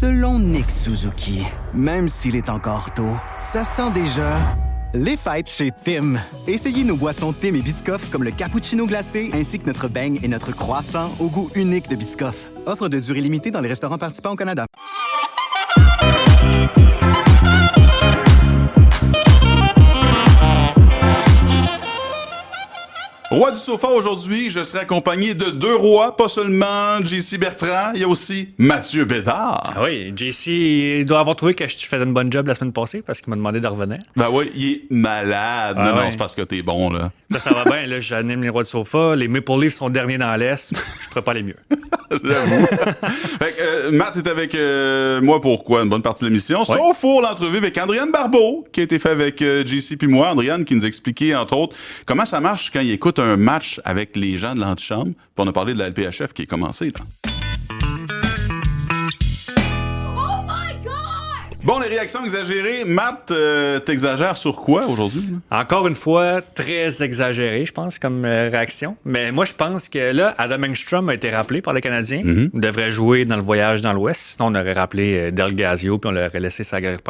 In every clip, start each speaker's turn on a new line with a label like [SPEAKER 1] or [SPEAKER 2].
[SPEAKER 1] Selon Nick Suzuki, même s'il est encore tôt, ça sent déjà les fêtes chez Tim. Essayez nos boissons Tim et Biscoff comme le cappuccino glacé ainsi que notre beigne et notre croissant au goût unique de Biscoff. Offre de durée limitée dans les restaurants participants au Canada.
[SPEAKER 2] Roi du sofa aujourd'hui, je serai accompagné de deux rois, pas seulement JC Bertrand, il y a aussi Mathieu Bédard.
[SPEAKER 3] Ah oui, JC, il doit avoir trouvé que je faisais une bonne job la semaine passée parce qu'il m'a demandé de revenir.
[SPEAKER 2] Ben oui, il est malade.
[SPEAKER 3] Ah
[SPEAKER 2] non,
[SPEAKER 3] ouais.
[SPEAKER 2] c'est parce que t'es bon, là.
[SPEAKER 3] Là, ça va bien, là, j'anime les rois du sofa, les Maple Leafs sont derniers dans l'Est, je pourrais pas aller mieux.
[SPEAKER 2] J'avoue. Fait que, Matt est avec moi pour quoi? Une bonne partie de l'émission.
[SPEAKER 3] Ouais.
[SPEAKER 2] Sauf pour l'entrevue avec Andréane Barbeau, qui a été fait avec JC puis moi. Andréane qui nous a expliqué, entre autres, comment ça marche quand il écoute un match avec les gens de l'antichambre. Puis on a parlé de la LPHF qui est commencée, là. Bon, les réactions exagérées. Matt, t'exagères sur quoi aujourd'hui? Là?
[SPEAKER 3] Encore une fois, très exagéré, je pense, comme réaction. Mais moi, je pense que là, Adam Engstrom a été rappelé par les Canadiens. Il devrait jouer dans le voyage dans l'Ouest. Sinon, on aurait rappelé Del Gazio puis on l'aurait laissé sa grippe.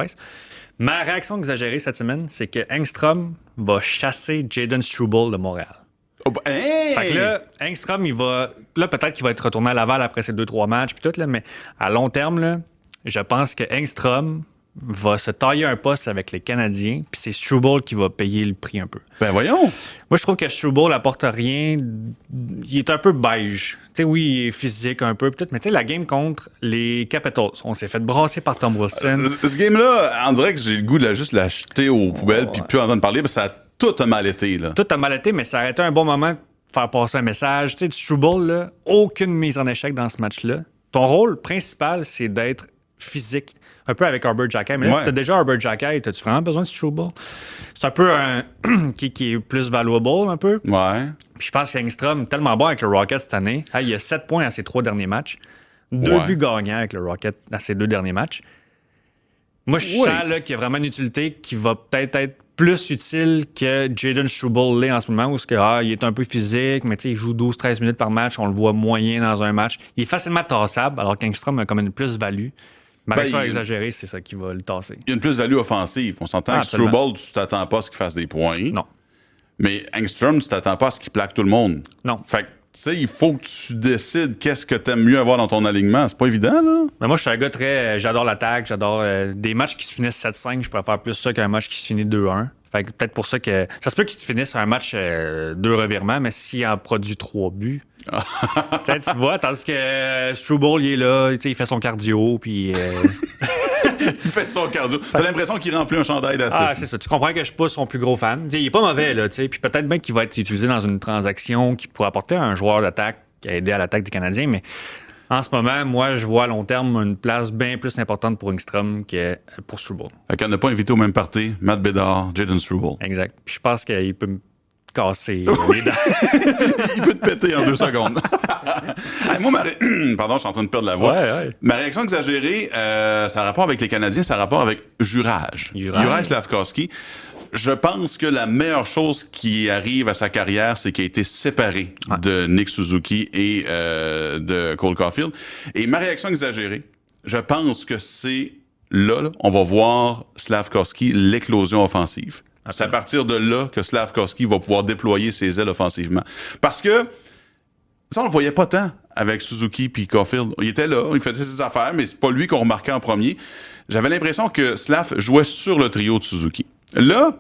[SPEAKER 3] Ma réaction exagérée cette semaine, c'est que Engstrom va chasser Jayden Struble de Montréal.
[SPEAKER 2] Oh, ben, hey!
[SPEAKER 3] Fait que là, Engstrom, il va... Là, peut-être qu'il va être retourné à Laval après ces 2-3 matchs puis tout, là, mais à long terme, là, je pense que Engstrom va se tailler un poste avec les Canadiens, puis c'est Struble qui va payer le prix un peu.
[SPEAKER 2] Ben voyons!
[SPEAKER 3] Moi, je trouve que Struble apporte rien. Il est un peu beige. Tu sais, oui, il est physique un peu, peut-être, mais tu sais, la game contre les Capitals, on s'est fait brasser par Tom Wilson.
[SPEAKER 2] Ce game-là, on dirait que j'ai le goût de juste l'acheter aux poubelles puis plus entendre parler, parce que ça a tout a mal été, là.
[SPEAKER 3] Tout a mal été, mais ça a été un bon moment de faire passer un message. Tu sais, Struble, là, aucune mise en échec dans ce match-là. Ton rôle principal, c'est d'être physique, un peu avec Arbor Xhekaj. Mais là, si t'as déjà Arbor Xhekaj, t'as-tu vraiment besoin de Struble? C'est un peu un qui est plus valuable, un peu.
[SPEAKER 2] Ouais.
[SPEAKER 3] Puis je pense qu'Engstrom, tellement bon avec le Rocket cette année, il a 7 points à ses 3 derniers matchs, 2 buts gagnants avec le Rocket à ses 2 derniers matchs. Moi, je sens là, qu'il y a vraiment une utilité qui va peut-être être plus utile que Jayden Struble l'est en ce moment, où il est un peu physique, mais il joue 12-13 minutes par match, on le voit moyen dans un match. Il est facilement tassable, alors qu'Engstrom a comme une plus-value. Ma réaction exagérée, c'est ça qui va le tasser.
[SPEAKER 2] Il y a une plus-value offensive. On s'entend que Struble, tu t'attends pas à ce qu'il fasse des points.
[SPEAKER 3] Non.
[SPEAKER 2] Mais Engstrom, tu t'attends pas à ce qu'il plaque tout le monde.
[SPEAKER 3] Non.
[SPEAKER 2] Fait que, tu sais, il faut que tu décides qu'est-ce que t'aimes mieux avoir dans ton alignement. C'est pas évident, là.
[SPEAKER 3] Mais moi, je suis un gars très... j'adore l'attaque, j'adore des matchs qui se finissent 7-5. Je préfère plus ça qu'un match qui se finit 2-1. Fait que peut-être pour ça que... Ça se peut qu'il se finisse un match 2 revirements, mais s'il en produit 3 buts... tu vois, tandis que Struble, il est là, il fait son cardio, puis...
[SPEAKER 2] Il fait son cardio. T'as l'impression qu'il remplit un chandail d'attitude.
[SPEAKER 3] Ah, c'est ça. Tu comprends que je suis pas son plus gros fan. T'sais, il est pas mauvais, là, tu sais. Puis peut-être bien qu'il va être utilisé dans une transaction qui pourrait apporter un joueur d'attaque qui a aidé à l'attaque des Canadiens, mais en ce moment, moi, je vois à long terme une place bien plus importante pour Engstrom que pour Struble.
[SPEAKER 2] Fait qu'on n'a pas invité au même party Matt Bédard, Jayden Struble.
[SPEAKER 3] Exact. Puis je pense qu'il peut me casser les dents.
[SPEAKER 2] Il peut te péter en 2 secondes. Hey, moi, pardon, je suis en train de perdre la voix.
[SPEAKER 3] Ouais.
[SPEAKER 2] Ma réaction exagérée, ça a rapport avec les Canadiens, ça a rapport avec Juraj Slafkovský. Je pense que la meilleure chose qui arrive à sa carrière, c'est qu'il a été séparé de Nick Suzuki et de Cole Caulfield. Et ma réaction exagérée, je pense que c'est là, on va voir Slafkovský, l'éclosion offensive. C'est à partir de là que Slafkovský va pouvoir déployer ses ailes offensivement. Parce que ça, on le voyait pas tant avec Suzuki puis Caulfield. Il était là, il faisait ses affaires, mais c'est pas lui qu'on remarquait en premier. J'avais l'impression que Slav jouait sur le trio de Suzuki. Là,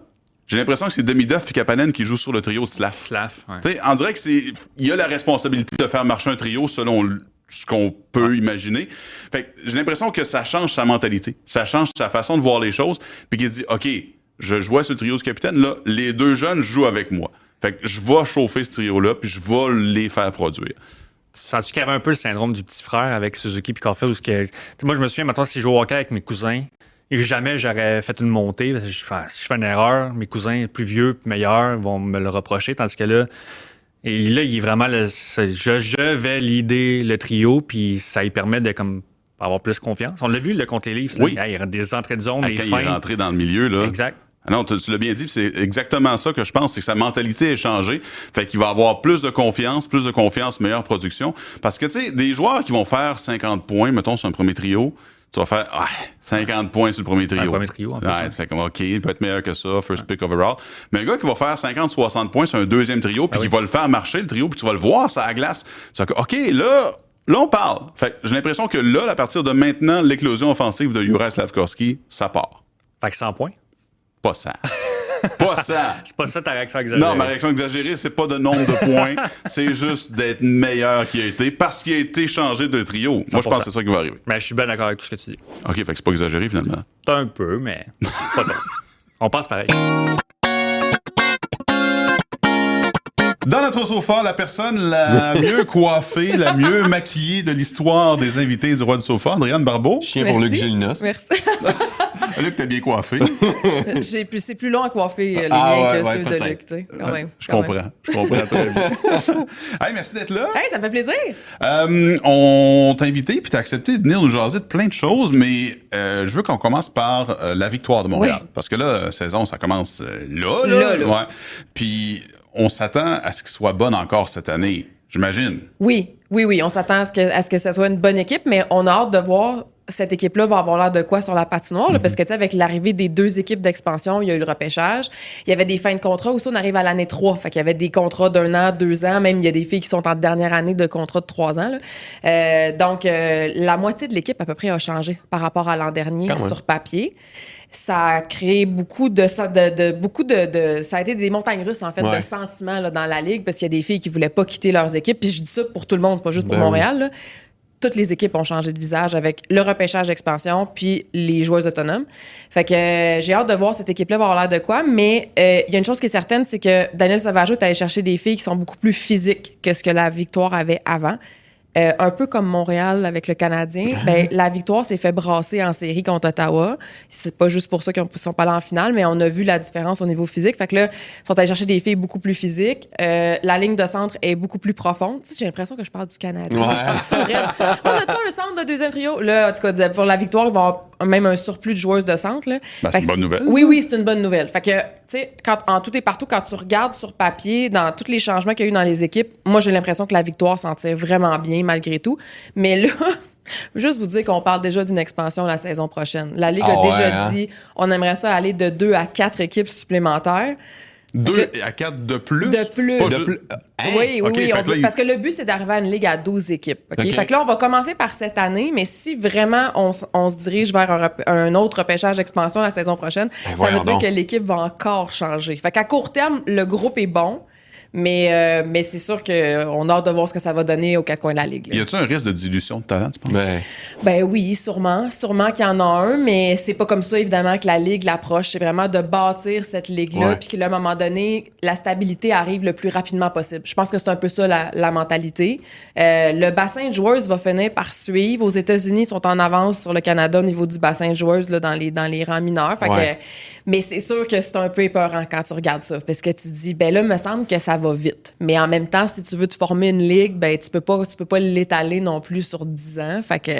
[SPEAKER 2] j'ai l'impression que c'est Demidov et Kapanen qui jouent sur le trio de Slav.
[SPEAKER 3] Ouais.
[SPEAKER 2] On dirait qu'il a la responsabilité de faire marcher un trio selon ce qu'on peut imaginer. Fait que j'ai l'impression que ça change sa mentalité, ça change sa façon de voir les choses, puis qu'il se dit, OK, je jouais sur le trio du capitaine, là, les 2 jeunes jouent avec moi. Fait que je vais chauffer ce trio-là, puis je vais les faire produire.
[SPEAKER 3] Sens-tu qu'il y avait un peu le syndrome du petit frère avec Suzuki et Caulfield? Moi, je me souviens, maintenant, si je joue au hockey avec mes cousins, et jamais j'aurais fait une montée. Si je fais une erreur, mes cousins plus vieux, meilleurs, vont me le reprocher. Tandis que là, il est vraiment... je vais leader le trio, puis ça lui permet de avoir plus confiance. On l'a vu là, contre les Leafs.
[SPEAKER 2] Oui.
[SPEAKER 3] Il y a des entrées de zone, des
[SPEAKER 2] quand
[SPEAKER 3] fins.
[SPEAKER 2] il est rentré dans le milieu, là.
[SPEAKER 3] Exact.
[SPEAKER 2] Ah non, tu l'as bien dit, c'est exactement ça que je pense, c'est que sa mentalité est changée. Fait qu'il va avoir plus de confiance, meilleure production. Parce que, tu sais, des joueurs qui vont faire 50 points, mettons, sur un premier trio, tu vas faire 50 points sur le premier trio.
[SPEAKER 3] Le premier trio, en plus.
[SPEAKER 2] Tu fais comme, OK, il peut être meilleur que ça, first pick overall. Mais un gars qui va faire 50-60 points sur un deuxième trio, puis qui va le faire marcher, le trio, puis tu vas le voir sur la glace, tu vas dire, OK, là, on parle. Fait j'ai l'impression que là, à partir de maintenant, l'éclosion offensive de Juraj Slafkovský, ça part.
[SPEAKER 3] Fait que 100 points?
[SPEAKER 2] Pas ça. Pas ça.
[SPEAKER 3] C'est pas ça ta réaction exagérée.
[SPEAKER 2] Non, ma réaction exagérée, c'est pas de nombre de points. C'est juste d'être meilleur qu'il a été parce qu'il a été changé de trio. Moi, je pense que c'est ça qui va arriver.
[SPEAKER 3] Mais je suis bien d'accord avec tout ce que tu dis.
[SPEAKER 2] OK, fait que c'est pas exagéré finalement.
[SPEAKER 3] Un peu, mais pas trop. On pense pareil.
[SPEAKER 2] Dans notre sofa, la personne la mieux coiffée, la mieux maquillée de l'histoire des invités du Roi du Sofa, Andréane Barbeau.
[SPEAKER 4] Chien pour Luc Gélinas.
[SPEAKER 5] Merci.
[SPEAKER 2] Luc, t'es bien coiffé.
[SPEAKER 5] C'est plus long à coiffer les miens que ceux de Luc, tu sais, quand même.
[SPEAKER 2] Je comprends très bien. Hey, merci d'être là.
[SPEAKER 5] Hey, ça me fait plaisir.
[SPEAKER 2] On t'a invité puis t'as accepté de venir nous jaser de plein de choses, mais je veux qu'on commence par la victoire de Montréal. Oui. Parce que là, la saison, ça commence là. Ouais. Puis on s'attend à ce qu'il soit bonne encore cette année, j'imagine. Oui.
[SPEAKER 5] On s'attend à ce que ce soit une bonne équipe, mais on a hâte de voir cette équipe-là va avoir l'air de quoi sur la patinoire, là, parce que, tu sais, avec l'arrivée des 2 équipes d'expansion, il y a eu le repêchage. Il y avait des fins de contrat. Aussi, on arrive à l'année 3. Fait qu'il y avait des contrats d'1 an, 2 ans. Même, il y a des filles qui sont en dernière année de contrat de 3 ans, là. Donc, la moitié de l'équipe, à peu près, a changé par rapport à l'an dernier sur papier. Ça a créé beaucoup de ça a été des montagnes russes, en fait, de sentiments là, dans la ligue, parce qu'il y a des filles qui voulaient pas quitter leurs équipes. Puis je dis ça pour tout le monde, c'est pas juste pour Montréal, là. Toutes les équipes ont changé de visage avec le repêchage d'expansion puis les joueuses autonomes. Fait que j'ai hâte de voir cette équipe-là va avoir l'air de quoi. Mais il y a une chose qui est certaine, c'est que Daniel Sauvageau est allé chercher des filles qui sont beaucoup plus physiques que ce que la Victoire avait avant. Un peu comme Montréal avec le Canadien, ben, la Victoire s'est fait brasser en série contre Ottawa. C'est pas juste pour ça qu'ils sont pas allés en finale, mais on a vu la différence au niveau physique. Fait que là, ils sont allés chercher des filles beaucoup plus physiques. La ligne de centre est beaucoup plus profonde. Tu sais, j'ai l'impression que je parle du Canadien. On a-tu un centre de deuxième trio? Là, en tout cas, pour la Victoire, il va y avoir même un surplus de joueuses de centre. Là.
[SPEAKER 2] Ben, c'est une bonne nouvelle.
[SPEAKER 5] Oui, c'est une bonne nouvelle. Fait que, tu sais, en tout et partout, quand tu regardes sur papier, dans tous les changements qu'il y a eu dans les équipes, moi, j'ai l'impression que la Victoire s'en tire vraiment bien, malgré tout. Mais là, juste vous dire qu'on parle déjà d'une expansion la saison prochaine. La Ligue a déjà dit on aimerait ça aller de 2 à 4 équipes supplémentaires.
[SPEAKER 2] 2 à 4 de plus?
[SPEAKER 5] De plus. Oui, parce que le but, c'est d'arriver à une ligue à 12 équipes. Okay? Fait que là, on va commencer par cette année, mais si vraiment on se dirige vers un autre repêchage d'expansion la saison prochaine, ça veut dire que l'équipe va encore changer. Fait qu'à court terme, le groupe est bon. Mais c'est sûr qu'on a hâte de voir ce que ça va donner aux 4 coins de la Ligue. Là.
[SPEAKER 2] Y a-t-il un risque de dilution de talent, tu penses?
[SPEAKER 5] Ben oui, sûrement. Sûrement qu'il y en a un, mais c'est pas comme ça, évidemment, que la Ligue l'approche. C'est vraiment de bâtir cette Ligue-là, puis qu'à un moment donné, la stabilité arrive le plus rapidement possible. Je pense que c'est un peu ça, la mentalité. Le bassin de joueuses va finir par suivre. Aux États-Unis, ils sont en avance sur le Canada au niveau du bassin de joueuses là, dans les rangs mineurs. Fait que, mais c'est sûr que c'est un peu épeurant quand tu regardes ça, parce que tu te dis, ben là, il me semble que ça va vite. Mais en même temps, si tu veux te former une ligue, ben tu peux pas l'étaler non plus sur 10 ans. Fait que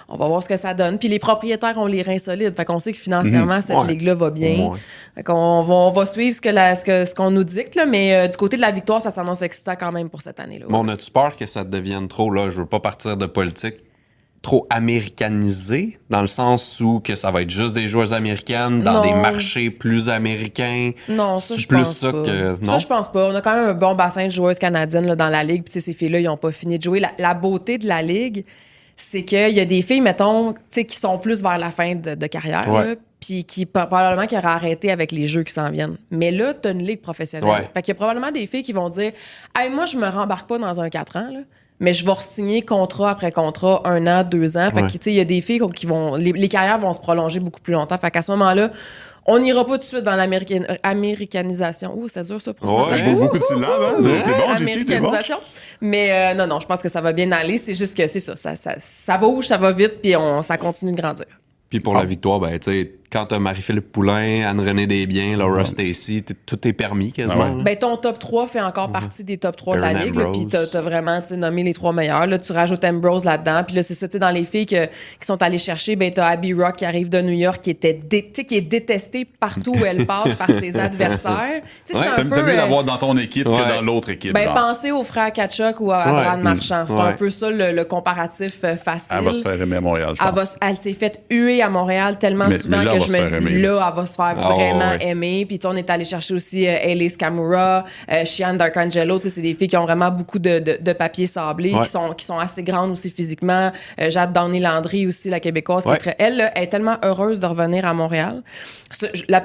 [SPEAKER 5] on va voir ce que ça donne. Puis les propriétaires ont les reins solides. Fait qu'on sait que financièrement, cette ligue-là va bien. Fait qu'on va suivre ce qu'on nous dicte, là, mais du côté de la Victoire, ça s'annonce excitant quand même pour cette année-là.
[SPEAKER 4] Mais on a-tu peur que ça devienne trop, là, je veux pas partir de politique, trop américanisé, dans le sens où que ça va être juste des joueuses américaines dans des marchés plus américains?
[SPEAKER 5] Non, ça, je pense pas. Non? Ça, je pense pas. On a quand même un bon bassin de joueuses canadiennes là, dans la Ligue, puis ces filles-là, ils n'ont pas fini de jouer. La beauté de la Ligue, c'est qu'il y a des filles, mettons, qui sont plus vers la fin de carrière, là, puis qui probablement qui auraient arrêté avec les jeux qui s'en viennent. Mais là, tu as une ligue professionnelle. Fait qu'il y a probablement des filles qui vont dire « Hey, moi, je me rembarque pas dans un 4 ans, là. Mais je vais re-signer contrat après contrat, 1 an, 2 ans. Fait que, tu sais, il y a des filles qui vont... Les carrières vont se prolonger beaucoup plus longtemps. Fait qu'à ce moment-là, on n'ira pas tout de suite dans l'américanisation. Ouh, c'est dur, ça, pour se
[SPEAKER 2] je vois beaucoup de syllabes, hein? T'es bon,
[SPEAKER 5] américanisation. Mais non, je pense que ça va bien aller. C'est juste que c'est ça bouge, ça va vite, puis ça continue de grandir.
[SPEAKER 4] Puis pour la Victoire, ben, tu sais, quand t'as Marie-Philippe Poulain, Anne-Renée Desbiens, Laura Stacey, tout est permis quasiment.
[SPEAKER 5] Ben, ton top 3 fait encore partie des top 3 de la
[SPEAKER 4] Erin
[SPEAKER 5] Ligue. Puis t'as vraiment nommé les 3 meilleurs. Là, tu rajoutes Ambrose là-dedans. Puis là, c'est ça, dans les filles qui sont allées chercher, ben, t'as Abby Rock qui arrive de New York, qui est détestée partout où elle passe par ses adversaires. C'est un peu...
[SPEAKER 2] T'aimes mieux l'avoir dans ton équipe que dans l'autre équipe.
[SPEAKER 5] Ben, pensez aux frères Kachuk ou à Brad Marchand. C'est un peu ça le comparatif facile.
[SPEAKER 2] Elle va se faire aimer à Montréal, je pense.
[SPEAKER 5] Elle s'est fait huer à Montréal tellement souvent que je me dis, là, elle va se faire vraiment aimer. Puis on est allé chercher aussi Elise Kamura, Shian Darkangelo. C'est des filles qui ont vraiment beaucoup de papier sablé, qui sont assez grandes aussi physiquement. Jade Downey-Landry aussi, la Québécoise. Elle là, est tellement heureuse de revenir à Montréal.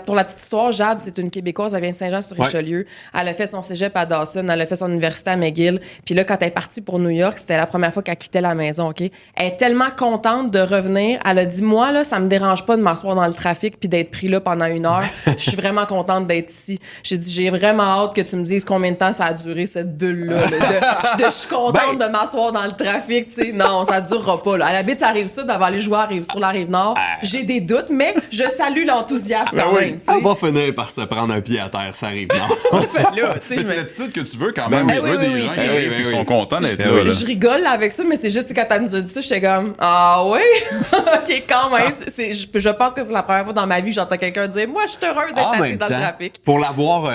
[SPEAKER 5] Pour la petite histoire, Jade, c'est une Québécoise, elle vient de Saint-Jean-sur-Richelieu. Elle a fait son cégep à Dawson, elle a fait son université à McGill. Puis là, quand elle est partie pour New York, c'était la première fois qu'elle quittait la maison, OK? Elle est tellement contente de revenir. Elle a dit, moi, là, ça me dérange pas de m'asseoir dans le trafic puis d'être pris là pendant 1 heure. Je suis vraiment contente d'être ici. J'ai dit, j'ai vraiment hâte que tu me dises combien de temps ça a duré, cette bulle-là. Je suis contente de m'asseoir dans le trafic, tu sais. Non, ça durera pas, là. À la bite, ça arrive ça, d'avoir aller jouer sur la Rive-Nord. J'ai des doutes, mais je salue l'enthousiasme quand même, tu sais.
[SPEAKER 4] On va finir par se prendre un pied à terre, ça arrive, non?
[SPEAKER 2] Mais c'est l'attitude que tu veux quand même. Tu veux des gens qui sont contents d'être là.
[SPEAKER 5] Je rigole avec ça, mais c'est juste que quand elle nous a dit ça, j'étais comme, ah oui? OK, quand même. Je pense que c'est la première fois dans ma vie que j'entends quelqu'un dire, moi, je suis heureuse d'être assis dans le trafic.
[SPEAKER 4] Pour l'avoir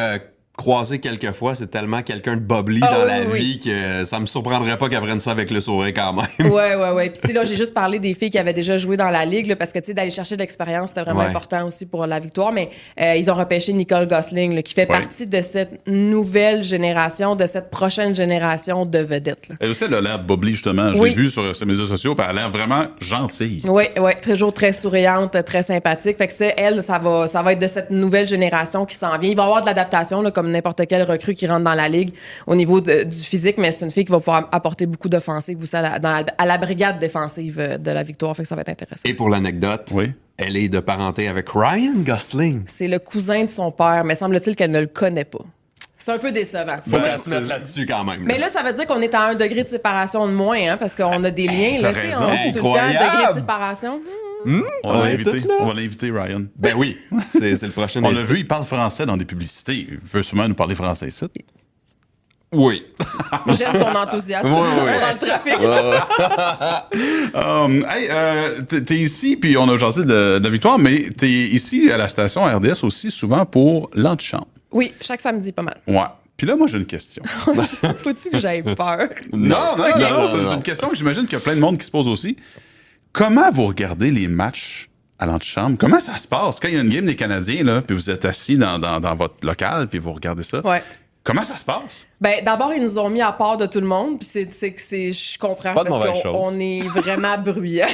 [SPEAKER 4] croisé quelques fois, c'est tellement quelqu'un de bubbly dans la vie que ça me surprendrait pas qu'elle prenne ça avec le sourire quand même.
[SPEAKER 5] Ouais. Puis tu sais, là, j'ai juste parlé des filles qui avaient déjà joué dans la Ligue, là, parce que tu sais, d'aller chercher de l'expérience, c'était vraiment important aussi pour la victoire. Mais ils ont repêché Nicole Gosling, là, qui fait partie de cette nouvelle génération, de cette prochaine génération de vedettes. Là.
[SPEAKER 2] Elle aussi, elle a l'air bubbly, justement. Je l'ai vu sur ses médias sociaux, puis elle a l'air vraiment gentille.
[SPEAKER 5] Oui, toujours très souriante, très sympathique. Fait que elle, ça va être de cette nouvelle génération qui s'en vient. Il va y avoir de l'adaptation, là, comme n'importe quelle recrue qui rentre dans la Ligue au niveau du physique, mais c'est une fille qui va pouvoir apporter beaucoup d'offensives aussi à la brigade défensive de la victoire. Fait que ça va être intéressant.
[SPEAKER 4] Et pour l'anecdote, elle est de parenté avec Ryan Gosling.
[SPEAKER 5] C'est le cousin de son père, mais semble-t-il qu'elle ne le connaît pas. C'est un peu décevant.
[SPEAKER 4] Faut se mettre là-dessus quand même. Là.
[SPEAKER 5] Mais là, ça veut dire qu'on est à 1 degré de séparation de moins, hein, parce qu'on a des liens. Là, on dit tout le temps 1 degré de séparation.
[SPEAKER 2] On va l'inviter, Ryan.
[SPEAKER 4] Ben oui, c'est le prochain.
[SPEAKER 2] On l'a vu, il parle français dans des publicités. Il peut sûrement nous parler français ici.
[SPEAKER 4] Oui.
[SPEAKER 5] J'aime ton enthousiasme dans le trafic.
[SPEAKER 2] T'es ici, puis on a jasé de la victoire, mais t'es ici à la station RDS aussi souvent pour l'antichambre.
[SPEAKER 5] Oui, chaque samedi, pas mal.
[SPEAKER 2] Ouais. Puis là, moi, j'ai une question.
[SPEAKER 5] Faut-tu que j'aie peur?
[SPEAKER 2] Non, c'est une question que j'imagine qu'il y a plein de monde qui se pose aussi. Comment vous regardez les matchs à l'antichambre? Comment ça se passe quand il y a une game des Canadiens, là, puis vous êtes assis dans votre local, puis vous regardez ça?
[SPEAKER 5] Ouais.
[SPEAKER 2] Comment ça se passe?
[SPEAKER 5] Ben, d'abord, ils nous ont mis à part de tout le monde, puis je comprends,
[SPEAKER 4] pas de
[SPEAKER 5] parce qu'on est vraiment bruyant.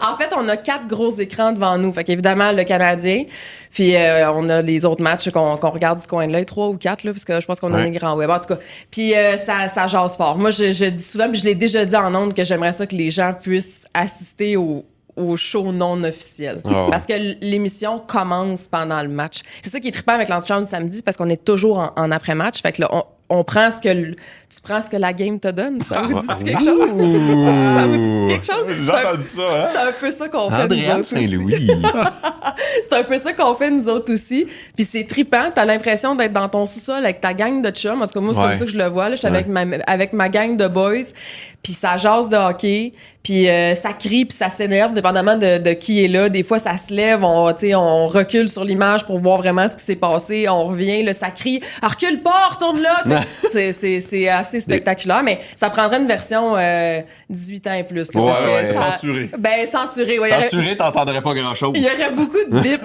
[SPEAKER 5] En fait, on a 4 gros écrans devant nous. Fait qu'évidemment, le Canadien, puis on a les autres matchs qu'on regarde du coin de l'œil, 3 ou 4, là, parce que je pense qu'on a des grands web. En tout cas, puis ça jase fort. Moi, je dis souvent, puis je l'ai déjà dit en ondes, que j'aimerais ça que les gens puissent assister au show non officiel. Parce que l'émission commence pendant le match. C'est ça qui est trippant avec l'antichambre du samedi, parce qu'on est toujours en après-match. Fait que là, tu prends ce que la game te donne. Ça vous dit quelque chose? Ça vous dit quelque chose?
[SPEAKER 2] J'ai entendu ça, hein?
[SPEAKER 5] C'est un peu ça qu'on fait nous autres
[SPEAKER 4] Saint-Louis.
[SPEAKER 5] C'est un peu ça qu'on fait nous autres aussi. Puis c'est trippant. T'as l'impression d'être dans ton sous-sol avec ta gang de chums. En tout cas, moi, c'est comme ça que je le vois. Là, j'étais avec ma gang de boys. Puis ça jase de hockey. Puis ça crie, puis ça s'énerve, dépendamment de qui est là. Des fois, ça se lève, on recule sur l'image pour voir vraiment ce qui s'est passé. On revient, là, ça crie « Recule pas, retourne là! » C'est assez spectaculaire, mais ça prendrait une version 18 ans et plus. Là, parce que
[SPEAKER 2] censuré.
[SPEAKER 5] Ben, censuré, oui.
[SPEAKER 4] Censuré, t'entendrais pas grand-chose.
[SPEAKER 5] Il y aurait beaucoup de bip.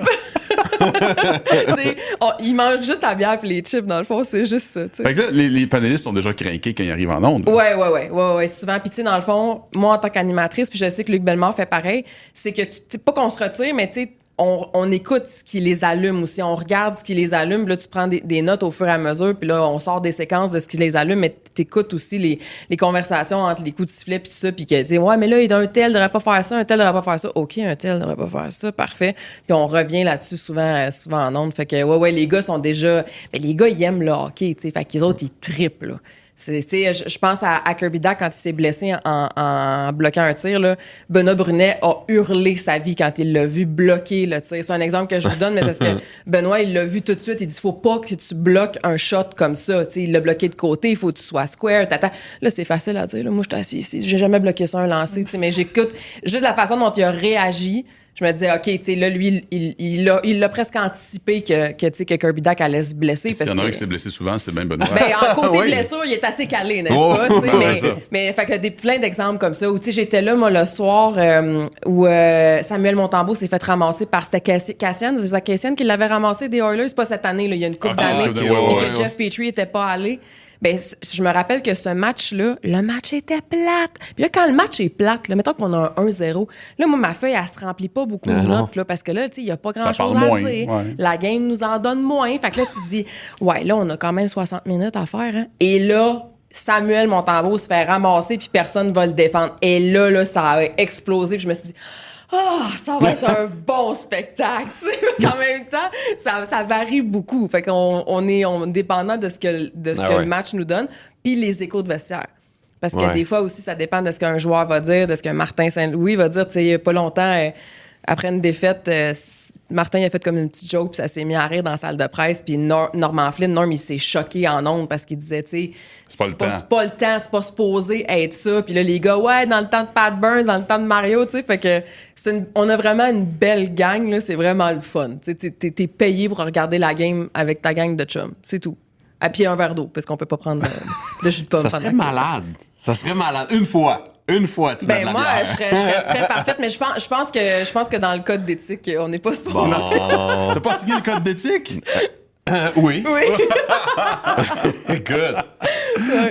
[SPEAKER 5] Ils mangent juste la bière et les chips, dans le fond, c'est juste ça. T'sais.
[SPEAKER 2] Fait que là, les panélistes sont déjà craqués quand ils arrivent en ondes.
[SPEAKER 5] Ouais, souvent. Puis, tu sais, dans le fond, moi, en tant qu'animatrice, puis je sais que Luc Bellemare fait pareil, c'est que, pas qu'on se retire, mais tu sais, on écoute ce qui les allume aussi. On regarde ce qui les allume. Puis là, tu prends des notes au fur et à mesure. Puis là, on sort des séquences de ce qui les allume. Mais t'écoutes aussi les conversations entre les coups de sifflet puis tout ça. Puis que tu sais, ouais, mais là, un tel devrait pas faire ça, un tel devrait pas faire ça. OK, un tel devrait pas faire ça. Parfait. Puis on revient là-dessus souvent en ondes. Fait que, les gars sont déjà... Mais les gars, ils aiment le hockey, tu sais. Fait qu'ils autres, ils trippent, là. Je pense à Kirby Dach quand il s'est blessé en bloquant un tir. Là. Benoît Brunet a hurlé sa vie quand il l'a vu bloquer le tir. C'est un exemple que je vous donne, mais parce que Benoît, il l'a vu tout de suite. Il dit, faut pas que tu bloques un shot comme ça. T'sais, il l'a bloqué de côté, il faut que tu sois square. Tata. Là, c'est facile à dire. Là. Moi, je suis assis ici. J'ai jamais bloqué ça un lancer. Mais j'écoute juste la façon dont il a réagi. Je me disais, OK, tu sais, là, lui, il l'a presque anticipé que Kirby Dach allait se blesser.
[SPEAKER 2] S'il y en a un qui s'est blessé souvent, c'est bien Benoît.
[SPEAKER 5] Ben, en côté blessure, il est assez calé, n'est-ce pas? Mais fait que plein d'exemples comme ça. Où, tu sais, j'étais là, moi, le soir, où Samuel Montembeault s'est fait ramasser par c'était Cassian. C'est Zach Cassian qui l'avait ramassé des Oilers. Pas cette année, là, il y a une couple d'années. Puis que Jeff Petrie n'était pas allé. Ben, je me rappelle que ce match-là, le match était plate. Puis là, quand le match est plate, là, mettons qu'on a un 1-0, là, moi, ma feuille, elle se remplit pas beaucoup de notes, là, parce que là, tu sais, il y a pas grand-chose à dire. Ouais. La game nous en donne moins. Fait que là, tu te dis, ouais, là, on a quand même 60 minutes à faire, hein. Et là, Samuel Montembeault se fait ramasser, puis personne va le défendre. Et là, ça a explosé, puis je me suis dit, ça va être un bon spectacle, tu sais. En même temps, ça varie beaucoup. Fait qu'on est dépendant de ce que le match nous donne, puis les échos de vestiaire. Parce que des fois aussi, ça dépend de ce qu'un joueur va dire, de ce que Martin Saint-Louis va dire. Tu sais, il y a pas longtemps, après une défaite, Martin il a fait comme une petite joke, puis ça s'est mis à rire dans la salle de presse, puis Norman Flynn, il s'est choqué en ondes parce qu'il disait, tu sais, c'est pas le temps, c'est pas supposé être ça. Puis là, les gars, dans le temps de Pat Burns, dans le temps de Mario, tu sais, fait que on a vraiment une belle gang, là, c'est vraiment le fun. Tu sais, t'es payé pour regarder la game avec ta gang de chums, c'est tout. À pied un verre d'eau, parce qu'on peut pas prendre de jus de pomme.
[SPEAKER 4] Ça serait malade. Ça serait malade. Une fois, tu mets de la
[SPEAKER 5] moi,
[SPEAKER 4] bière.
[SPEAKER 5] je serais très parfaite, mais je pense que dans le code d'éthique, on n'est pas supposé.
[SPEAKER 2] T'as pas signé le code d'éthique?
[SPEAKER 4] Oui.
[SPEAKER 2] Good.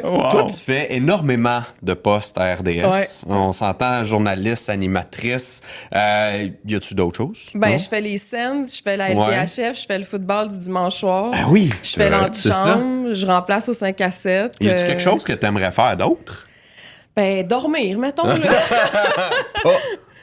[SPEAKER 4] Wow. Toi, tu fais énormément de postes à RDS. Ouais. On s'entend journaliste, animatrice. Y a-tu d'autres choses?
[SPEAKER 5] Ben, je fais les Sens, je fais la LPHF, je fais le football du dimanche soir.
[SPEAKER 4] Ah oui.
[SPEAKER 5] Je fais l'antichambre, je remplace au 5 à 7.
[SPEAKER 4] Y a-tu quelque chose que tu aimerais faire d'autre?
[SPEAKER 5] Ben, dormir, mettons. Là.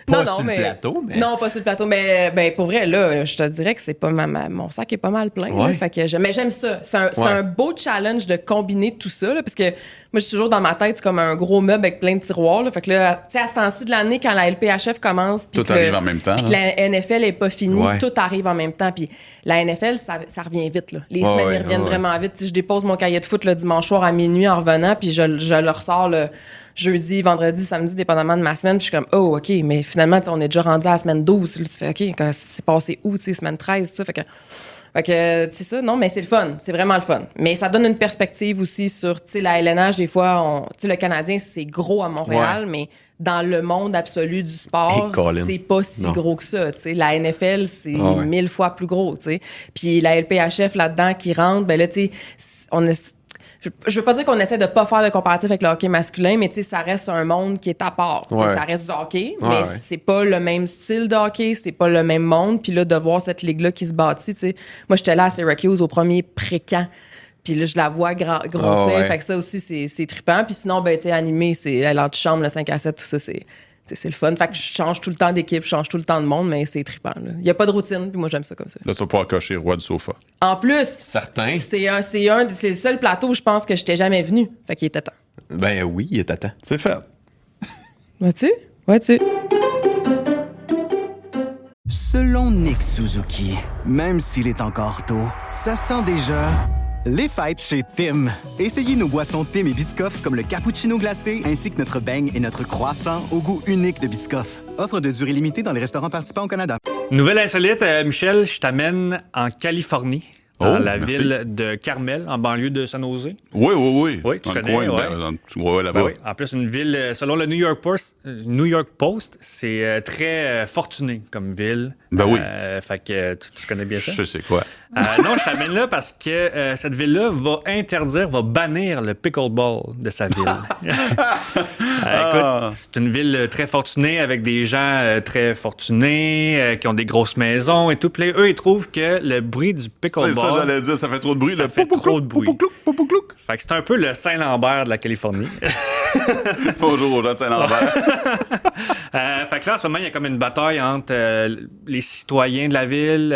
[SPEAKER 4] Pas sur le plateau, mais...
[SPEAKER 5] Non, pas sur le plateau. Mais ben, pour vrai, là, je te dirais que c'est pas mon sac est pas mal plein.
[SPEAKER 4] Ouais.
[SPEAKER 5] Là, fait que mais j'aime ça. C'est un beau challenge de combiner tout ça. Là, parce que moi, je suis toujours dans ma tête, c'est comme un gros meuble avec plein de tiroirs. Là, fait que là, tu sais, à ce temps-ci de l'année, quand la LPHF commence...
[SPEAKER 2] Tout arrive en même temps.
[SPEAKER 5] Puis que la NFL est pas finie, tout arrive en même temps. Puis la NFL, ça revient vite. Là. Les semaines, ils reviennent vraiment vite. Si je dépose mon cahier de foot le dimanche soir à minuit en revenant, puis je le ressors le jeudi, vendredi, samedi, dépendamment de ma semaine. Puis je suis comme, oh, OK, mais finalement, on est déjà rendu à la semaine 12. Là, tu fais, OK, quand c'est passé où, tu sais, semaine 13, tout ça. Fait que c'est ça, non, mais c'est le fun. C'est vraiment le fun. Mais ça donne une perspective aussi sur, tu sais, la LNH, des fois, tu sais, le Canadien, c'est gros à Montréal, mais dans le monde absolu du sport, c'est pas si gros que ça, tu sais. La NFL, c'est 1000 fois plus gros, tu sais. Puis la LPHF là-dedans qui rentre, ben là, tu sais, on est... Je veux pas dire qu'on essaie de pas faire de comparatif avec le hockey masculin, mais tu sais, ça reste un monde qui est à part. Ça reste du hockey, mais c'est pas le même style de hockey, c'est pas le même monde. Puis là, de voir cette ligue-là qui se bâtit, tu sais. Moi, j'étais là à Syracuse au premier pré-camp. Puis là, je la vois grossir. Fait que ça aussi, c'est trippant. Puis sinon, ben, tu sais, animé, c'est l'antichambre, le 5 à 7, tout ça, c'est le fun. Fait que je change tout le temps d'équipe, je change tout le temps de monde, mais c'est trippant. Il n'y a pas de routine, puis moi, j'aime ça comme ça.
[SPEAKER 2] Là, tu vas pouvoir cocher roi du sofa.
[SPEAKER 5] En plus,
[SPEAKER 4] certain.
[SPEAKER 5] C'est le seul plateau où je pense que je t'ai jamais venu. Fait qu'il était temps.
[SPEAKER 4] Ben oui, il était temps.
[SPEAKER 2] C'est fait.
[SPEAKER 5] Vois-tu?
[SPEAKER 1] Selon Nick Suzuki, même s'il est encore tôt, ça sent déjà les fêtes chez Tim. Essayez nos boissons Tim et Biscoff comme le cappuccino glacé ainsi que notre beigne et notre croissant au goût unique de Biscoff. Offre de durée limitée dans les restaurants participants au Canada.
[SPEAKER 3] Nouvelle insolite, Michel, je t'amène en Californie. Dans la ville de Carmel, en banlieue de San Jose.
[SPEAKER 2] Oui.
[SPEAKER 3] Oui, tu connais,
[SPEAKER 2] là-bas.
[SPEAKER 3] Oui. En plus, une ville, selon le New York Post, c'est très fortuné comme ville.
[SPEAKER 2] Ben oui.
[SPEAKER 3] Fait que tu connais bien ça?
[SPEAKER 2] Je sais quoi.
[SPEAKER 3] Non, je t'amène là parce que cette ville-là va bannir le pickleball de sa ville. Écoute, c'est une ville très fortunée avec des gens très fortunés qui ont des grosses maisons et tout. Puis eux, ils trouvent que le bruit du pickleball...
[SPEAKER 2] C'est ça, j'allais dire, ça fait trop de bruit.
[SPEAKER 3] Ça fait trop de bruit. Fait que c'est un peu le Saint-Lambert de la Californie.
[SPEAKER 2] Bonjour aux gens de Saint-Lambert.
[SPEAKER 3] Fait que là, en ce moment, il y a comme une bataille entre les citoyens de la ville,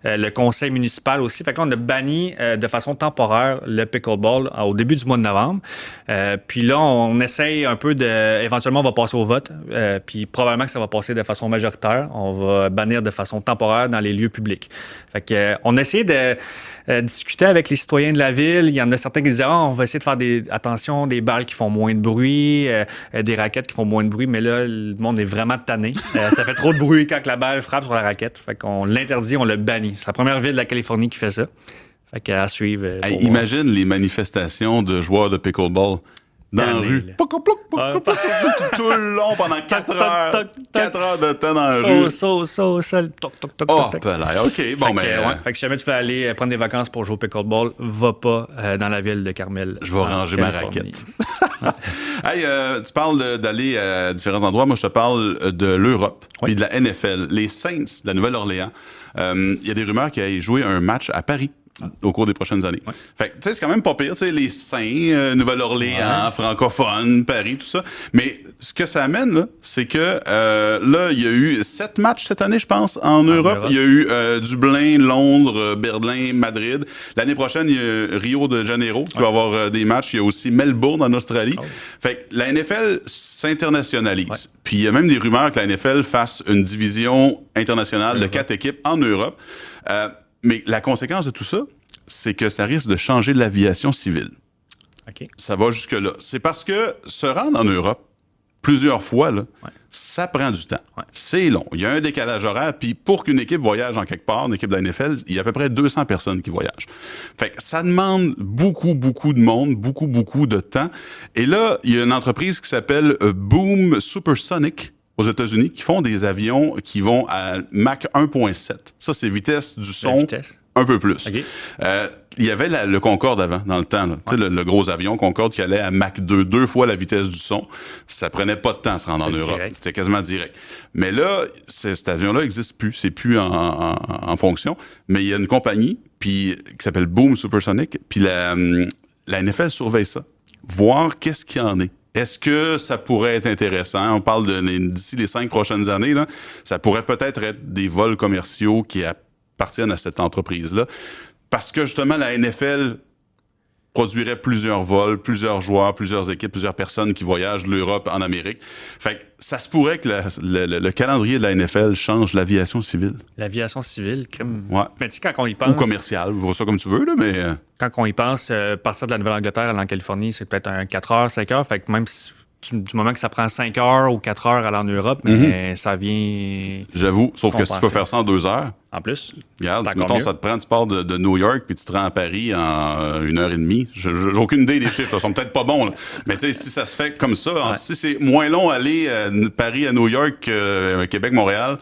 [SPEAKER 3] le conseil municipal aussi. Fait que là, on a banni de façon temporaire le pickleball au début du mois de novembre. Puis là, on essaye un peu de... Éventuellement, on va passer au vote. Puis probablement que ça va passer de façon majoritaire. On va bannir de façon temporaire dans les lieux publics. Fait que on a essayé de discuter avec les citoyens de la ville. Il y en a certains qui disaient on va essayer de faire attention, des balles qui font moins de bruit, des raquettes qui font moins de bruit, mais là, le monde est vraiment tanné. Ça fait trop de bruit quand la balle frappe sur la raquette. Fait qu'on l'interdit, on le bannit. C'est la première ville de la Californie qui fait ça. Fait qu'à suivre.
[SPEAKER 2] Imagine les manifestations de joueurs de pickleball dans la rue. Tout le long, pendant 4 heures. 4 heures de temps dans la rue. OK, bon, mais...
[SPEAKER 3] Fait que si jamais tu veux aller prendre des vacances pour jouer au pickleball, va pas dans la ville de Carmel.
[SPEAKER 2] Je vais ranger ma raquette. Hey, tu parles d'aller à différents endroits. Moi, je te parle de l'Europe puis de la NFL. Les Saints de la Nouvelle-Orléans. Il y a des rumeurs qu'ils aillent jouer un match à Paris au cours des prochaines années. Ouais. Fait que, tu sais, c'est quand même pas pire, tu sais, les Saints, Nouvelle-Orléans, francophone, Paris, tout ça. Mais ce que ça amène, là, c'est que là, il y a eu 7 matchs cette année, je pense, en Europe. Il y a eu Dublin, Londres, Berlin, Madrid. L'année prochaine, il y a Rio de Janeiro qui va avoir des matchs. Il y a aussi Melbourne en Australie. Fait que la NFL s'internationalise. Ouais. Puis il y a même des rumeurs que la NFL fasse une division internationale de 4 équipes en Europe. Mais la conséquence de tout ça, c'est que ça risque de changer l'aviation civile.
[SPEAKER 3] Okay.
[SPEAKER 2] Ça va jusque-là. C'est parce que se rendre en Europe plusieurs fois, là, ça prend du temps. Ouais. C'est long. Il y a un décalage horaire. Puis pour qu'une équipe voyage en quelque part, une équipe de la NFL, il y a à peu près 200 personnes qui voyagent. Fait que ça demande beaucoup de monde, beaucoup de temps. Et là, il y a une entreprise qui s'appelle Boom Supersonic aux États-Unis qui font des avions qui vont à Mach 1.7. Ça, c'est vitesse du son un peu plus. Okay. Il y avait le Concorde avant, dans le temps. Tu sais, le gros avion Concorde qui allait à Mach 2 fois la vitesse du son. Ça prenait pas de temps à se rendre en Europe. C'était quasiment direct. Mais là, cet avion-là n'existe plus. C'est plus en fonction. Mais il y a une compagnie qui s'appelle Boom Supersonic. Puis la NFL surveille ça. Voir qu'est-ce qu'il y en est. Est-ce que ça pourrait être intéressant? On parle d'ici les 5 prochaines années, là, ça pourrait peut-être être des vols commerciaux qui appartiennent à cette entreprise-là. Parce que justement, la NFL produirait plusieurs vols, plusieurs joueurs, plusieurs équipes, plusieurs personnes qui voyagent de l'Europe en Amérique. Fait que ça se pourrait que le calendrier de la NFL change l'aviation civile.
[SPEAKER 3] L'aviation civile, crime.
[SPEAKER 2] Ouais.
[SPEAKER 3] Mais tu sais, quand on y pense...
[SPEAKER 2] Ou commercial, vois ça comme tu veux, là, mais...
[SPEAKER 3] Quand on y pense, partir de la Nouvelle-Angleterre à la Californie, c'est peut-être un 4 heures, 5 heures. Fait que même si... Du moment que ça prend 5 heures ou 4 heures à aller en Europe, mais ça vient...
[SPEAKER 2] J'avoue, sauf que si tu peux faire ça en 2 heures...
[SPEAKER 3] En plus,
[SPEAKER 2] regarde, si mettons, ça te prend, tu pars de New York puis tu te rends à Paris en 1h30. J'ai aucune idée des chiffres, ils sont peut-être pas bons. Là. Mais tu sais, si ça se fait comme ça, si c'est moins long aller Paris à New York, Québec, Montréal...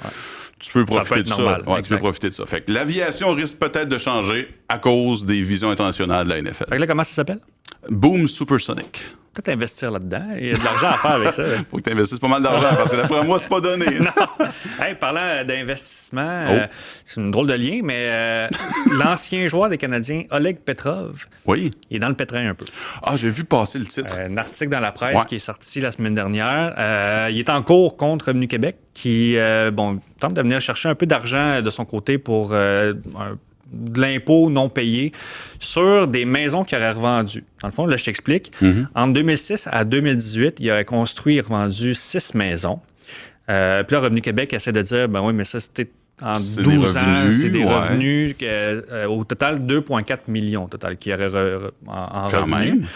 [SPEAKER 2] Tu peux profiter de ça. Ouais, tu peux profiter de ça. Fait que l'aviation risque peut-être de changer à cause des visions internationales de la NFL.
[SPEAKER 3] Fait que là, comment ça s'appelle?
[SPEAKER 2] Boom Supersonic.
[SPEAKER 3] Peut-être investir là-dedans. Il y a de l'argent à faire avec ça.
[SPEAKER 2] Faut que tu investisses pas mal d'argent parce que d'après moi, c'est pas donné.
[SPEAKER 3] Non. Hey, parlant d'investissement, c'est une drôle de lien, mais l'ancien joueur des Canadiens, Oleg Petrov, il est dans le pétrin un peu.
[SPEAKER 2] Ah, j'ai vu passer le titre.
[SPEAKER 3] Un article dans la presse qui est sorti la semaine dernière. Il est en cours contre Revenu Québec qui tente de venir chercher un peu d'argent de son côté pour de l'impôt non payé sur des maisons qu'il aurait revendues. Dans le fond, là, je t'explique. Entre 2006 à 2018, il aurait construit et revendu 6 maisons. Puis là, Revenu Québec essaie de dire, ben oui, mais ça, c'était en 12 ans, c'est des revenus au total 2,4 millions total qui aurait en revenus.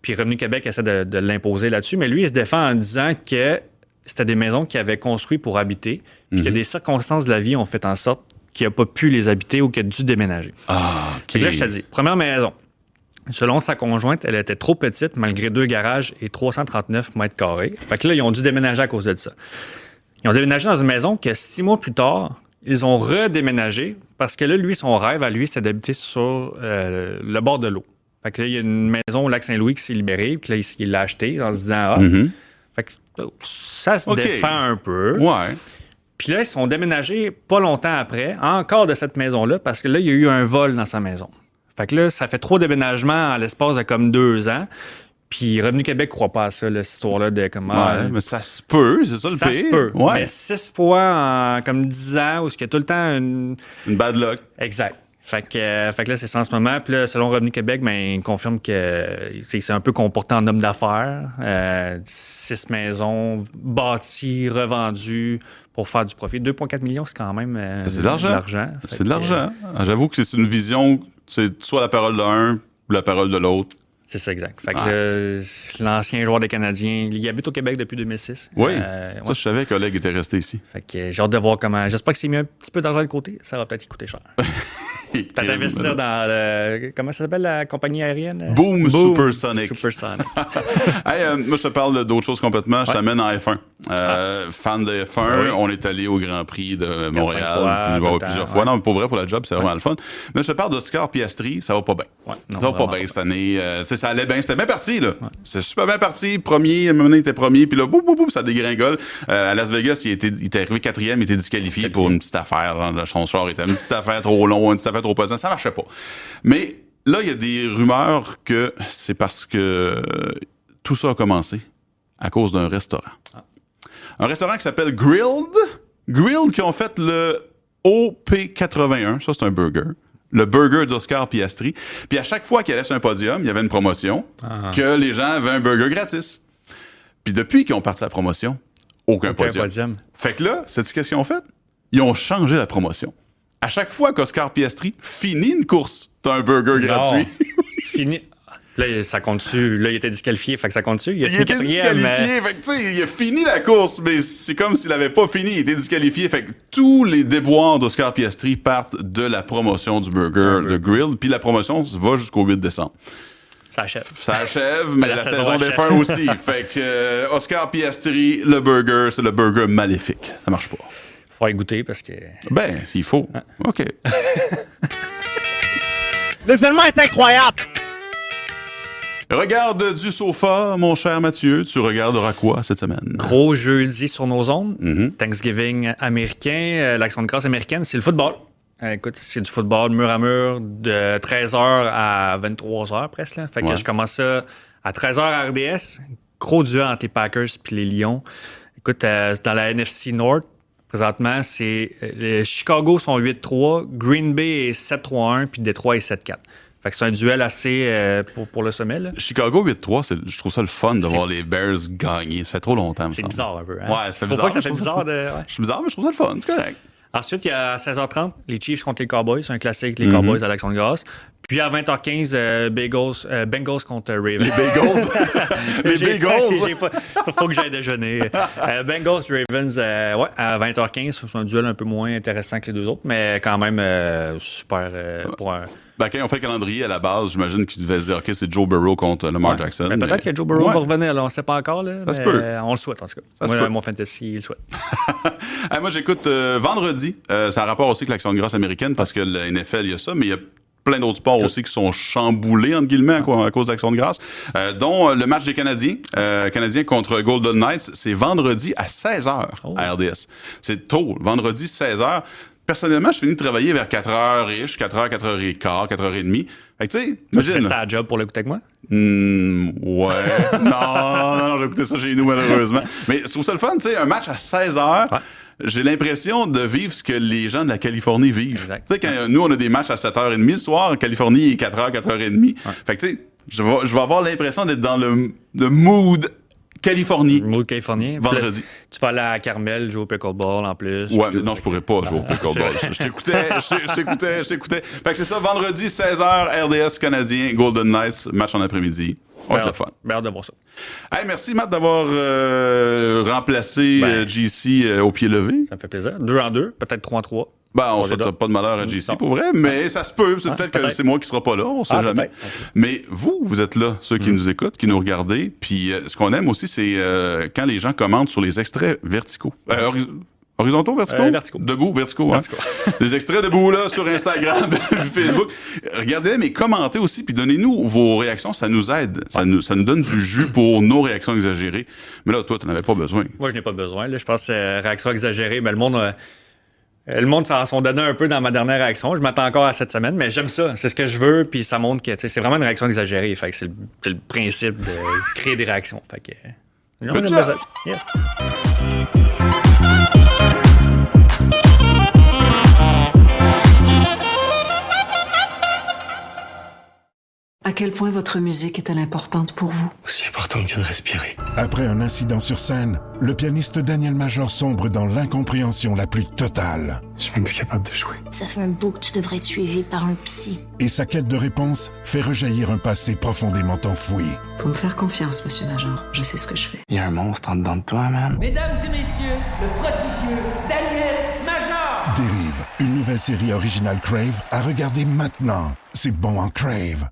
[SPEAKER 3] Puis Revenu Québec essaie de l'imposer là-dessus, mais lui, il se défend en disant que c'était des maisons qu'il avait construites pour habiter, puis que des circonstances de la vie ont fait en sorte qu'il n'a pas pu les habiter ou qu'il a dû déménager.
[SPEAKER 2] Ah, OK.
[SPEAKER 3] Et là, je te dis, première maison. Selon sa conjointe, elle était trop petite, malgré 2 garages et 339 mètres carrés. Fait que là, ils ont dû déménager à cause de ça. Ils ont déménagé dans une maison que 6 mois plus tard, ils ont redéménagé parce que là, lui, son rêve à lui, c'est d'habiter sur le bord de l'eau. Fait que là, il y a une maison au Lac-Saint-Louis qui s'est libérée, puis là, il l'a achetée en se disant, fait que ça se défend un peu.
[SPEAKER 2] Ouais.
[SPEAKER 3] Puis là, ils sont déménagés pas longtemps après, encore de cette maison-là, parce que là, il y a eu un vol dans sa maison. Fait que là, ça fait 3 déménagements en l'espace de comme 2 ans. Puis Revenu Québec ne croit pas à ça, là, cette histoire-là de comment.
[SPEAKER 2] Ouais, mais ça se peut, c'est ça le pire.
[SPEAKER 3] Ça se peut.
[SPEAKER 2] Ouais.
[SPEAKER 3] Mais 6 fois en comme 10 ans, où il y a tout le temps une
[SPEAKER 2] bad luck.
[SPEAKER 3] Exact. Fait que là, c'est ça en ce moment. Puis là, selon Revenu Québec, il confirme que c'est un peu comporté en homme d'affaires. 6 maisons bâties, revendues pour faire du profit. 2,4 millions, c'est quand même
[SPEAKER 2] c'est de l'argent. C'est de l'argent. J'avoue que c'est une vision, c'est soit la parole d'un ou la parole de l'autre.
[SPEAKER 3] C'est ça, exact. Fait que l'ancien joueur des Canadiens, il habite au Québec depuis 2006.
[SPEAKER 2] Oui, ça, je savais qu'Oleg était resté ici.
[SPEAKER 3] Fait que j'ai hâte de voir comment... J'espère que c'est mis un petit peu d'argent de côté. Ça va peut-être y coûter cher. Peut-être investir dans le... Comment ça s'appelle, la compagnie aérienne?
[SPEAKER 2] Boom Supersonic.
[SPEAKER 3] Supersonic.
[SPEAKER 2] Hey, moi, je te parle d'autre chose complètement. Je t'amène en F1. Fan de F1, on est allé au Grand Prix de Montréal plusieurs fois. Non, mais pour vrai, pour la job, c'est vraiment le fun. Mais je te parle d'Oscar Piastri, ça va pas bien. Ça va pas bien cette année. Ça allait bien. C'était bien parti, là. C'est super bien parti. Premier, à un moment donné, il était premier. Puis là, boum, ça dégringole. À Las Vegas, il était arrivé 4e, il était disqualifié pour une petite affaire. Son char était une petite affaire trop long, une petite affaire trop pesante. Ça marchait pas. Mais là, il y a des rumeurs que c'est parce que tout ça a commencé à cause d'un restaurant. Un restaurant qui s'appelle Grilled. Grilled qui ont fait le OP81. Ça, c'est un burger. Le burger d'Oscar Piastri. Puis à chaque fois qu'il allait sur un podium, il y avait une promotion que les gens avaient un burger gratis. Puis depuis qu'ils ont parti la promotion, aucun podium. Fait que là, sais-tu qu'est-ce qu'ils ont fait? Ils ont changé la promotion. À chaque fois qu'Oscar Piastri finit une course, t'as un burger gratuit.
[SPEAKER 3] Fini. Là, ça compte-tu? Là, il était disqualifié, fait que ça compte-tu?
[SPEAKER 2] Il était disqualifié, fait que tu sais, il a fini la course, mais c'est comme s'il avait pas fini, il était disqualifié. Fait que tous les déboires d'Oscar Piastri partent de la promotion du burger, le grill, puis la promotion va jusqu'au 8 décembre.
[SPEAKER 3] Ça achève.
[SPEAKER 2] Ça achève, mais la saison des fins aussi. Fait que Oscar Piastri, le burger, c'est le burger maléfique. Ça marche pas.
[SPEAKER 3] Faut y goûter parce que...
[SPEAKER 2] Ben, s'il faut. OK.
[SPEAKER 6] L'événement est incroyable!
[SPEAKER 2] Regarde du sofa, mon cher Mathieu. Tu regarderas quoi cette semaine?
[SPEAKER 3] Gros jeudi sur nos ondes. Thanksgiving américain. L'Action de grâce américaine, c'est le football. Écoute, c'est du football mur à mur de 13h à 23h presque. Là. Fait que je commence ça à 13h à RDS. Gros duel entre les Packers et les Lions. Écoute, dans la NFC North, présentement, les Chicago sont 8-3, Green Bay est 7-3-1, puis Détroit est 7-4. Fait que c'est un duel assez pour le sommet. Là.
[SPEAKER 2] Chicago 8-3, je trouve ça le fun de voir les Bears gagner. Ça fait trop longtemps.
[SPEAKER 3] C'est bizarre un peu. Hein?
[SPEAKER 2] Ouais, ça fait bizarre.
[SPEAKER 3] Pas que ça fait bizarre de... Ouais.
[SPEAKER 2] Je suis bizarre, mais je trouve ça le fun. C'est correct.
[SPEAKER 3] Ensuite, il y a à 16h30, les Chiefs contre les Cowboys. C'est un classique, les Cowboys à l'Action de grâce. Puis à 20h15, Bengals contre Ravens.
[SPEAKER 2] Les Bengals? Les Bengals?
[SPEAKER 3] Faut que j'aille déjeuner. Bengals, Ravens, à 20h15. C'est un duel un peu moins intéressant que les deux autres, mais quand même super pour un...
[SPEAKER 2] Ben, quand on fait le calendrier à la base, j'imagine qu'il devait se dire, OK, c'est Joe Burrow contre Lamar Jackson.
[SPEAKER 3] Mais peut-être que Joe Burrow va revenir, là, on ne sait pas encore. Là,
[SPEAKER 2] ça se peut.
[SPEAKER 3] On le souhaite, en tout cas. Mon fantasy, il le souhaite.
[SPEAKER 2] Moi, j'écoute vendredi. Ça a rapport aussi avec l'Action de grâce américaine parce que la NFL, il y a ça, mais il y a plein d'autres sports aussi qui sont chamboulés, entre guillemets, à cause d'Action de grâce, dont le match des Canadiens. Canadiens contre Golden Knights, c'est vendredi à 16h à RDS. C'est tôt, vendredi 16h. Personnellement, je finis de travailler vers 4h-ish, 4h, 4h15, 4h30. Fait que, tu sais, imagine.
[SPEAKER 3] Tu restes à la job pour l'écouter avec moi?
[SPEAKER 2] Ouais. non, j'ai écouté ça chez nous, malheureusement. Mais je trouve ça le fun, tu sais, un match à 16h. Ouais. J'ai l'impression de vivre ce que les gens de la Californie vivent. Tu sais, quand nous, on a des matchs à 7h30 le soir, en Californie, il est 4h, 4h30. Ouais. Fait que, tu sais, je vais avoir l'impression d'être dans le mood Californie.
[SPEAKER 3] Mood californien.
[SPEAKER 2] Vendredi.
[SPEAKER 3] Tu vas aller à Carmel jouer au pickleball en plus.
[SPEAKER 2] Ouais, mais non, je pourrais pas jouer au pickleball. Je t'écoutais. Fait que c'est ça, vendredi, 16h, RDS Canadien, Golden Knights, match en après-midi. Ouais, c'est le fun.
[SPEAKER 3] Bien hâte de voir ça.
[SPEAKER 2] Hey, merci, Matt, d'avoir remplacé JC au pied levé.
[SPEAKER 3] Ça me fait plaisir. 2-2, peut-être 3-3.
[SPEAKER 2] Ben, on ne souhaite pas de malheur à JC, pour vrai, mais ça se peut. C'est peut-être que c'est moi qui ne sera pas là, on ne sait jamais. Mais vous êtes là, ceux qui nous écoutent, qui nous regardez. Puis ce qu'on aime aussi, c'est quand les gens commentent sur les extraits verticaux. Horizontaux, verticaux?
[SPEAKER 3] Verticaux.
[SPEAKER 2] Debout, verticaux. Hein? Les extraits debout, là, sur Instagram, Facebook. Regardez, mais commentez aussi, puis donnez-nous vos réactions. Ça nous aide. Ça nous donne du jus pour nos réactions exagérées. Mais là, toi, tu n'en avais pas besoin.
[SPEAKER 3] Moi, je n'ai pas besoin. Là, je pense que réaction exagérée, mais le monde... Le monde s'en sont donné un peu dans ma dernière réaction. Je m'attends encore à cette semaine, mais j'aime ça. C'est ce que je veux, puis ça montre que c'est vraiment une réaction exagérée. Fait que c'est le principe de créer des réactions. Fait que, yes.
[SPEAKER 7] À quel point votre musique est-elle importante pour vous?
[SPEAKER 8] Aussi importante que de respirer.
[SPEAKER 9] Après un incident sur scène, le pianiste Daniel Major sombre dans l'incompréhension la plus totale.
[SPEAKER 8] Je suis même plus capable de jouer.
[SPEAKER 10] Ça fait un bout que tu devrais être suivi par un psy.
[SPEAKER 9] Et sa quête de réponse fait rejaillir un passé profondément enfoui.
[SPEAKER 7] Faut me faire confiance, monsieur Major. Je sais ce que je fais.
[SPEAKER 8] Il y a un monstre en dedans de toi, man.
[SPEAKER 11] Mesdames et messieurs, le prodigieux Daniel Major!
[SPEAKER 9] Dérive, une nouvelle série originale Crave à regarder maintenant. C'est bon en Crave.